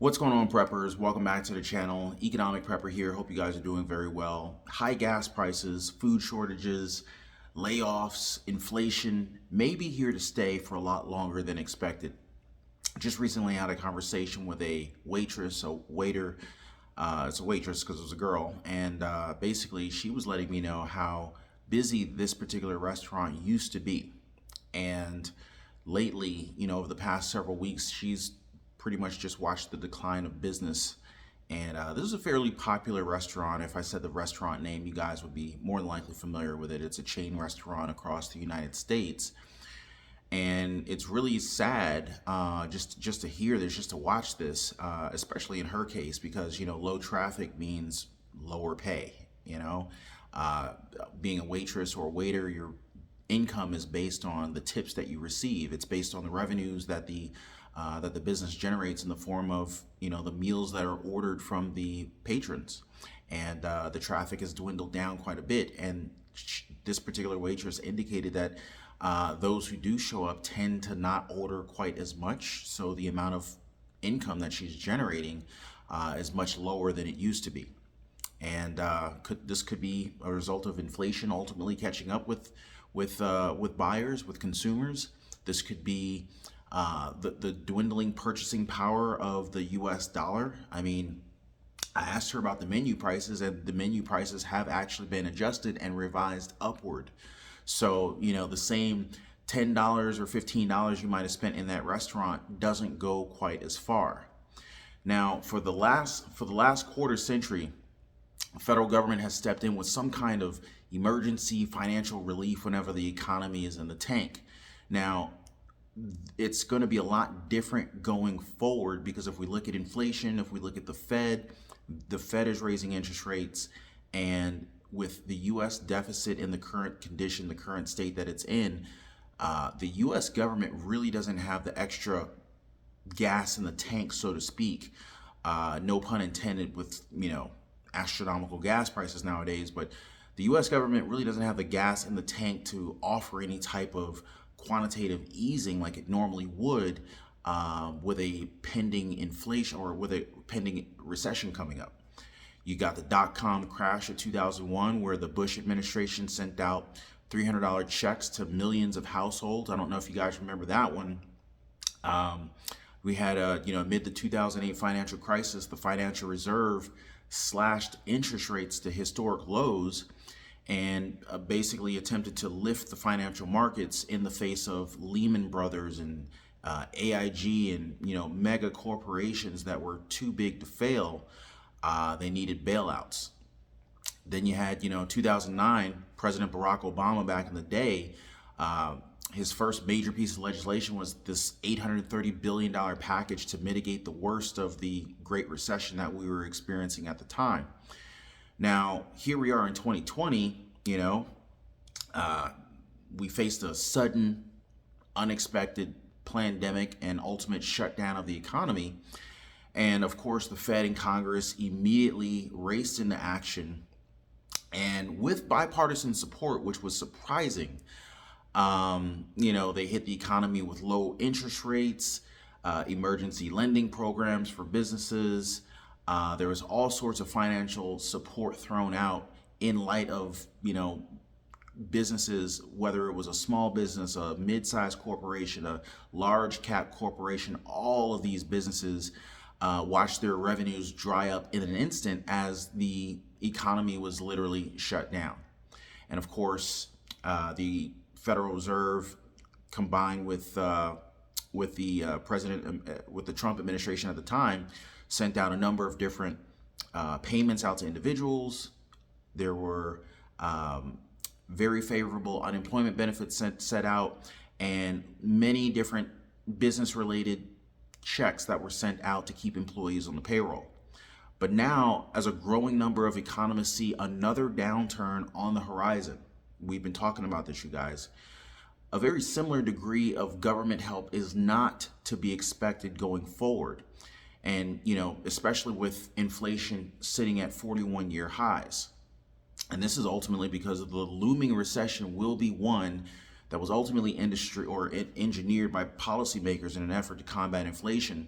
What's going on, preppers? Welcome back to the channel. Economic Prepper here. Hope you guys are doing very well. High gas prices, food shortages, layoffs, inflation may be here to stay for a lot longer than expected. Just recently had a conversation with a waitress, a waiter. It's a waitress because it was a girl, and basically she was letting me know how busy this particular restaurant used to be. And lately, over the past several weeks, she's pretty much just watched the decline of business. And this is a fairly popular restaurant. If I said the restaurant name, you guys would be more than likely familiar with it. It's a chain restaurant across the United States. And it's really sad just to hear this, just to watch this, especially in her case, because, low traffic means lower pay. Being a waitress or a waiter, your income is based on the tips that you receive. It's based on the revenues that the business generates in the form of the meals that are ordered from the patrons, and the traffic has dwindled down quite a bit. And this particular waitress indicated that those who do show up tend to not order quite as much, so the amount of income that she's generating is much lower than it used to be. And this could be a result of inflation ultimately catching up with buyers, with consumers. This could be the dwindling purchasing power of the US dollar. I mean, I asked her about the menu prices, and the menu prices have actually been adjusted and revised upward. So, the same $10 or $15 you might have spent in that restaurant doesn't go quite as far. Now, for the last quarter century, the federal government has stepped in with some kind of emergency financial relief whenever the economy is in the tank. Now, it's going to be a lot different going forward, because if we look at inflation, if we look at the Fed is raising interest rates, and with the U.S. deficit in the current condition, the current state that it's in, the U.S. government really doesn't have the extra gas in the tank, so to speak. No pun intended with, astronomical gas prices nowadays, but the U.S. government really doesn't have the gas in the tank to offer any type of quantitative easing like it normally would with a pending inflation or with a pending recession coming up. You got the dot-com crash of 2001, where the Bush administration sent out $300 checks to millions of households. I don't know if you guys remember that one. We had, amid the 2008 financial crisis, the Financial Reserve slashed interest rates to historic lows, and basically attempted to lift the financial markets in the face of Lehman Brothers and AIG and mega corporations that were too big to fail. They needed bailouts. Then you had 2009, President Barack Obama back in the day. His first major piece of legislation was this $830 billion package to mitigate the worst of the Great Recession that we were experiencing at the time. Now, here we are in 2020, we faced a sudden, unexpected pandemic and ultimate shutdown of the economy. And of course, the Fed and Congress immediately raced into action, and with bipartisan support, which was surprising. They hit the economy with low interest rates, emergency lending programs for businesses. There was all sorts of financial support thrown out in light of, businesses, whether it was a small business, a mid-sized corporation, a large cap corporation. All of these businesses watched their revenues dry up in an instant as the economy was literally shut down. And of course, the Federal Reserve, combined with the Trump administration at the time, sent out a number of different payments out to individuals. There were very favorable unemployment benefits set out, and many different business-related checks that were sent out to keep employees on the payroll. But now, as a growing number of economists see another downturn on the horizon, we've been talking about this, you guys, a very similar degree of government help is not to be expected going forward. And, especially with inflation sitting at 41-year highs. And this is ultimately because of the looming recession will be one that was ultimately engineered by policymakers in an effort to combat inflation.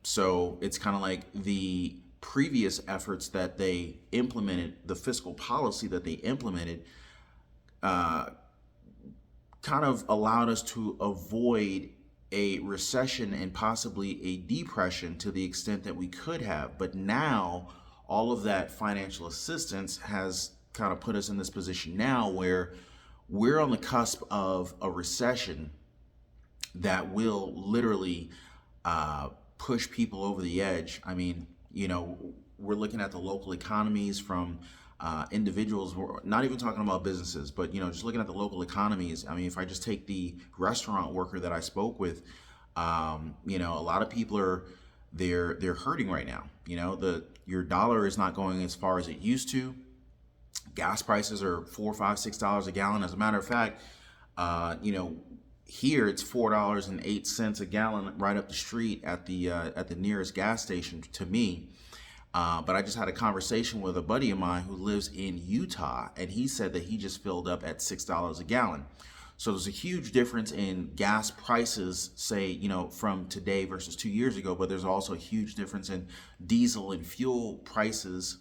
So it's kind of like the previous efforts that they implemented, the fiscal policy that they implemented, uh, kind of allowed us to avoid a recession and possibly a depression to the extent that we could have. But now all of that financial assistance has kind of put us in this position now where we're on the cusp of a recession that will literally push people over the edge. I mean, we're looking at the local economies from individuals. We're not even talking about businesses, but just looking at the local economies. I mean, if I just take the restaurant worker that I spoke with, a lot of people they're hurting right now. Your dollar is not going as far as it used to. Gas prices are $4, $5, $6 a gallon. As a matter of fact, here it's $4.08 a gallon right up the street at the nearest gas station to me. But I just had a conversation with a buddy of mine who lives in Utah, and he said that he just filled up at $6 a gallon. So there's a huge difference in gas prices, say, from today versus 2 years ago, but there's also a huge difference in diesel and fuel prices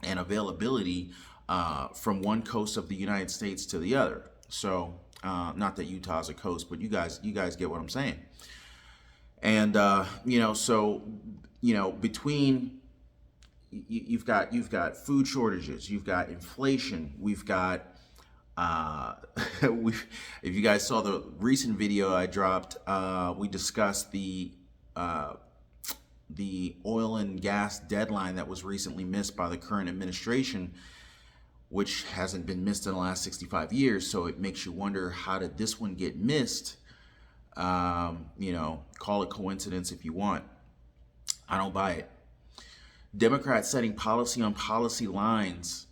and availability from one coast of the United States to the other. So not that Utah is a coast, but you guys get what I'm saying. And between you've got food shortages, you've got inflation, we've got if you guys saw the recent video I dropped, we discussed the oil and gas deadline that was recently missed by the current administration, which hasn't been missed in the last 65 years. So it makes you wonder, how did this one get missed? Call it coincidence if you want. I don't buy it. Democrats setting policy on party lines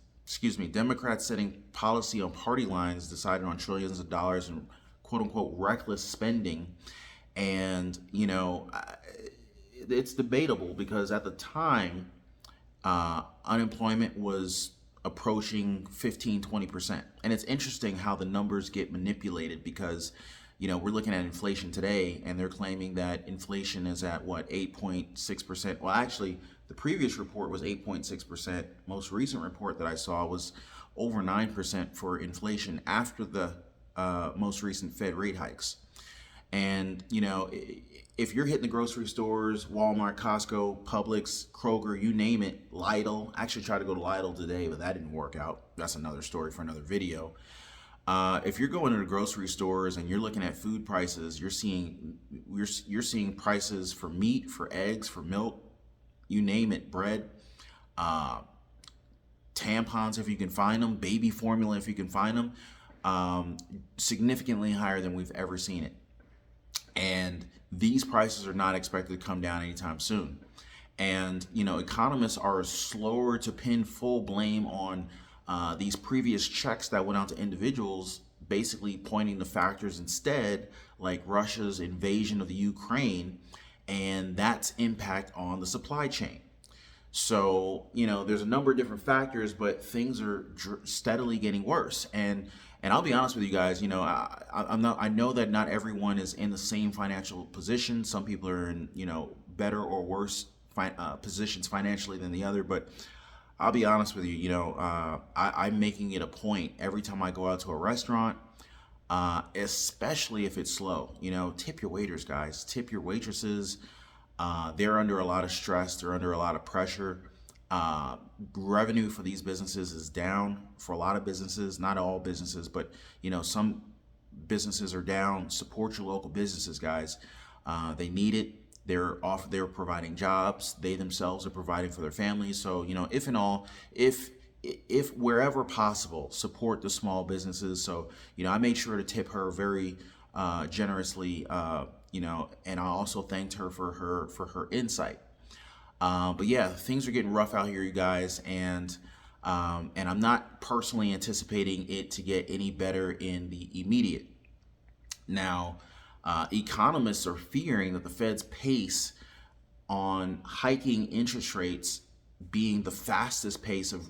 decided on trillions of dollars in quote unquote reckless spending. And, it's debatable because at the time, unemployment was approaching 15-20%. And it's interesting how the numbers get manipulated because, we're looking at inflation today and they're claiming that inflation is at 8.6%. Well, actually, the previous report was 8.6%. Most recent report that I saw was over 9% for inflation after the most recent Fed rate hikes. And, if you're hitting the grocery stores, Walmart, Costco, Publix, Kroger, you name it, Lidl. I actually tried to go to Lidl today, but that didn't work out. That's another story for another video. If you're going to the grocery stores and you're looking at food prices, you're seeing prices for meat, for eggs, for milk, you name it, bread, tampons if you can find them, baby formula if you can find them, significantly higher than we've ever seen it. And these prices are not expected to come down anytime soon. And, economists are slower to pin full blame on these previous checks that went out to individuals, basically pointing to factors instead, like Russia's invasion of the Ukraine and that's impact on the supply chain. So, there's a number of different factors, but things are steadily getting worse. And I'll be honest with you guys, I know that not everyone is in the same financial position. Some people are in, better or worse positions financially than the other. But I'll be honest with you, I'm making it a point every time I go out to a restaurant, especially if it's slow, tip your waiters, guys, tip your waitresses. They're under a lot of stress. They're under a lot of pressure. Revenue for these businesses is down for a lot of businesses, not all businesses, but some businesses are down. Support your local businesses, guys. They need it. They're providing jobs. They themselves are providing for their families. So, if wherever possible, support the small businesses. So, I made sure to tip her very generously, and I also thanked her for her insight. But yeah, things are getting rough out here, you guys, and I'm not personally anticipating it to get any better in the immediate. Now, economists are fearing that the Fed's pace on hiking interest rates, being the fastest pace of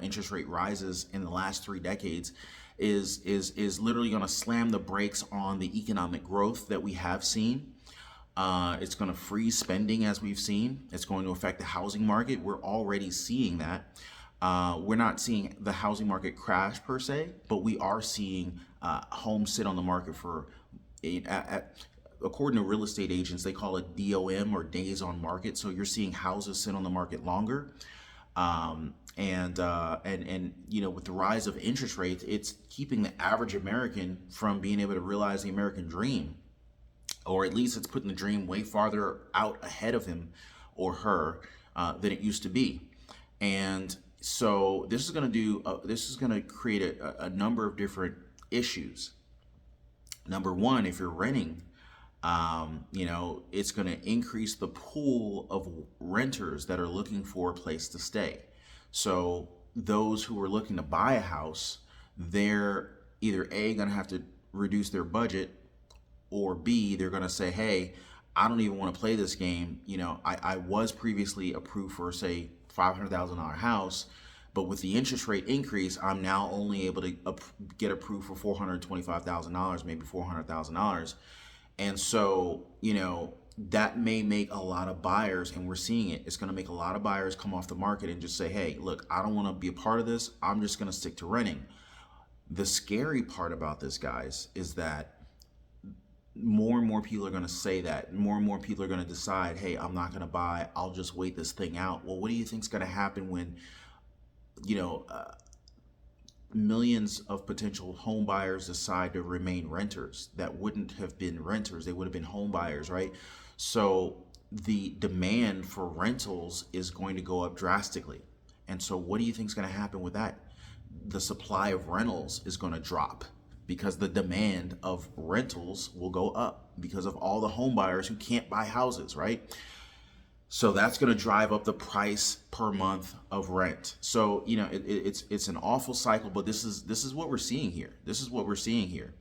interest rate rises in the last 3 decades, is literally going to slam the brakes on the economic growth that we have seen. It's going to freeze spending, as we've seen. It's going to affect the housing market. We're already seeing that. We're not seeing the housing market crash per se, but we are seeing homes sit on the market for, according to real estate agents, they call it DOM, or days on market. So you're seeing houses sit on the market longer. And with the rise of interest rates, it's keeping the average American from being able to realize the American dream, or at least it's putting the dream way farther out ahead of him or her than it used to be. And so this is going to create a number of different issues. Number one, if you're renting, it's going to increase the pool of renters that are looking for a place to stay. So those who are looking to buy a house, they're either A, going to have to reduce their budget, or B, they're going to say, hey, I don't even want to play this game. I was previously approved for, say, $500,000 house, but with the interest rate increase, I'm now only able to get approved for $425,000, maybe $400,000. And so, that may make a lot of buyers, and we're seeing it, it's going to make a lot of buyers come off the market and just say, hey, look, I don't want to be a part of this. I'm just going to stick to renting. The scary part about this, guys, is that more and more people are going to say that. More and more people are going to decide, hey, I'm not going to buy. I'll just wait this thing out. Well, what do you think is going to happen when, millions of potential home buyers decide to remain renters that wouldn't have been renters? They would have been home buyers, right? So the demand for rentals is going to go up drastically. And so what do you think is going to happen with that? The supply of rentals is going to drop because the demand of rentals will go up because of all the home buyers who can't buy houses, right? So that's going to drive up the price per month of rent. So, it's an awful cycle, but this is what we're seeing here. This is what we're seeing here.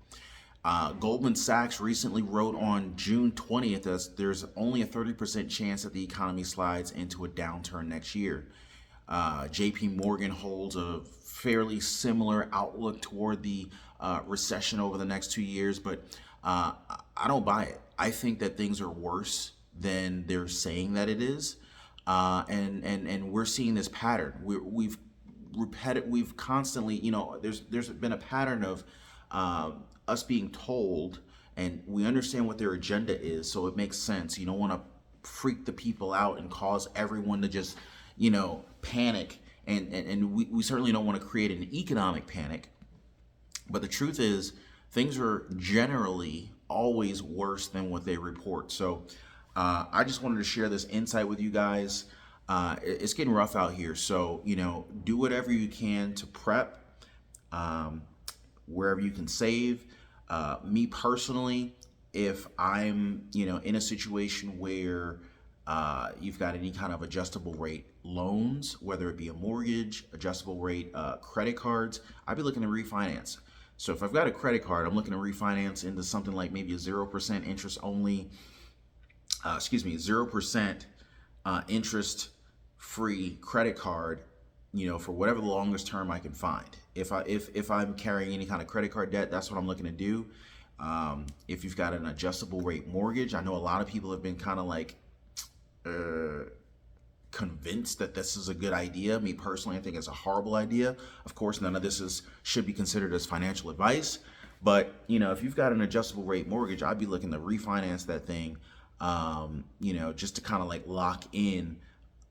Goldman Sachs recently wrote on June 20th that there's only a 30% chance that the economy slides into a downturn next year. JP Morgan holds a fairly similar outlook toward the recession over the next 2 years, but I don't buy it. I think that things are worse than they're saying that it is, and we're seeing this pattern. We've constantly, there's been a pattern of us being told, and we understand what their agenda is, so it makes sense. You don't want to freak the people out and cause everyone to just, panic, and we certainly don't want to create an economic panic. But the truth is, things are generally always worse than what they report. So I just wanted to share this insight with you guys. It's getting rough out here, so do whatever you can to prep, wherever you can save. Me personally, if I'm in a situation where you've got any kind of adjustable rate loans, whether it be a mortgage, adjustable rate credit cards, I'd be looking to refinance. So if I've got a credit card, I'm looking to refinance into something like maybe a 0% interest only, 0% interest free credit card, for whatever the longest term I can find. If I'm carrying any kind of credit card debt, that's what I'm looking to do. If you've got an adjustable rate mortgage, I know a lot of people have been kind of like convinced that this is a good idea. Me personally, I think it's a horrible idea. Of course, none of this should be considered as financial advice. But if you've got an adjustable rate mortgage, I'd be looking to refinance that thing. Just to kind of like lock in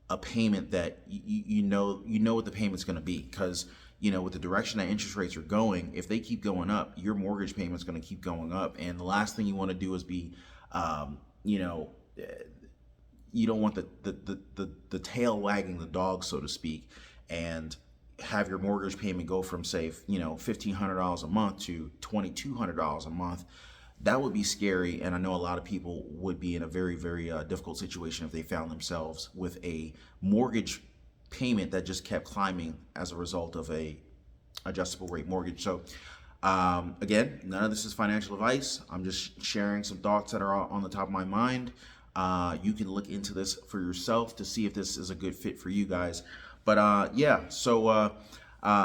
a payment that you know what the payment's going to be, because with the direction that interest rates are going, if they keep going up, your mortgage payment's going to keep going up, and the last thing you want to do is be you don't want the tail wagging the dog, so to speak, and have your mortgage payment go from, say, $1,500 a month to $2,200 a month. That would be scary, and I know a lot of people would be in a very, very difficult situation if they found themselves with a mortgage payment that just kept climbing as a result of a adjustable rate mortgage. So again, none of this is financial advice. I'm just sharing some thoughts that are on the top of my mind. You can look into this for yourself to see if this is a good fit for you guys. But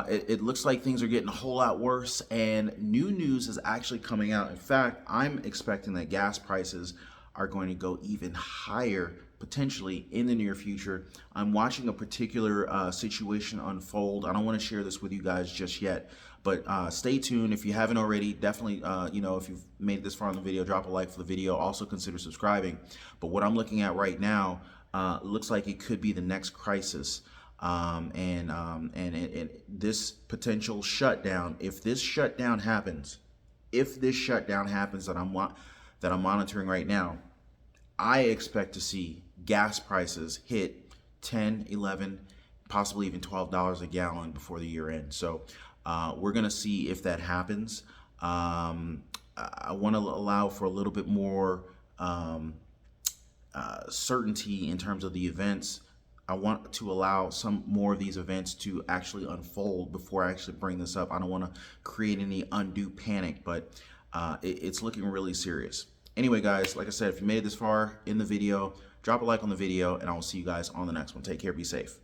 it looks like things are getting a whole lot worse, and new news is actually coming out. In fact, I'm expecting that gas prices are going to go even higher potentially in the near future. I'm watching a particular situation unfold. I don't want to share this with you guys just yet, but stay tuned. If you haven't already, definitely, if you've made this far in the video, drop a like for the video. Also consider subscribing. But what I'm looking at right now looks like it could be the next crisis. This potential shutdown, if this shutdown happens that I'm monitoring right now, I expect to see gas prices hit 10, 11, possibly even $12 a gallon before the year ends. So we're going to see if that happens. I want to allow for a little bit more certainty in terms of the events. I want to allow some more of these events to actually unfold before I actually bring this up. I don't want to create any undue panic, but it's looking really serious. Anyway, guys, like I said, if you made it this far in the video, drop a like on the video, and I will see you guys on the next one. Take care. Be safe.